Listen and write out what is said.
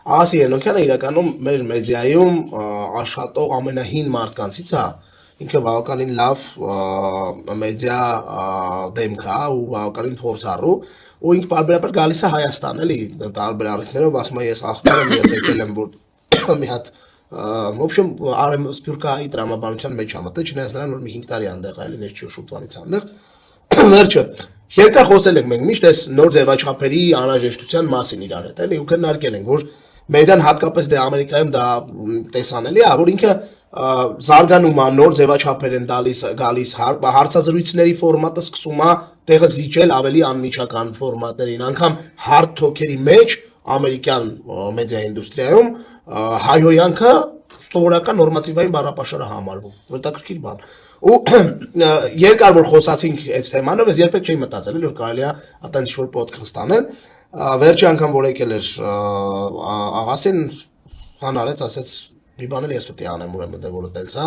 Ասի Ելոնքյանը իրականում մեր մեդիայում աշխատող ամենահին մարդկանցից է, ինքը բավականին լավ մեդիա դեմք է ու բավականին փորձառու, ու ինքը բարբերաբար գալիս է Հայաստան, էլի, տարբեր առիթներով, ասում է ես աղբյուր եմ, ես եկել եմ, որ մի հատ в общем, Սփյուռքահայի տրամաբանության մեջ է մտել, չնայած նրան որ մի 5 տարի անդեղ է, էլի ներչի շուտվանից անդեղ, վերջը երկար խոսել ենք մենք միշտ այս նոր ձևաչափերի անհրաժեշտության մասին իրար հետ, էլի ու քննարկել ենք, որ մեդիան հատկապես դե Ամերիկայում դա տեսանելի է, որ ինքը զարգանում է, նոր ձևաչափեր են գալիս, հարցազրույցների ֆորմատը սկսում է տեղը զիջել ավելի անմիջական ֆորմատներին, անգամ hard talk-երի մեջ ամերիկյան մեդիա ինդուստրիայում հայհոյանքը սովորական նորմատիվային բառապաշար է համարվում, հետաքրքիր բան։ Ու երկար որ խոսացինք այս թեմանով, ես երբեք չէի մտածել, որ կարելի է այդպես ինչ-որ պոդքասթ անել։ Վերջի անգամ որ եկել էր աղասին հանարեց, ասեց մի բան էլ ես պետք է անեմ, ուրեմն դե որը տենց է։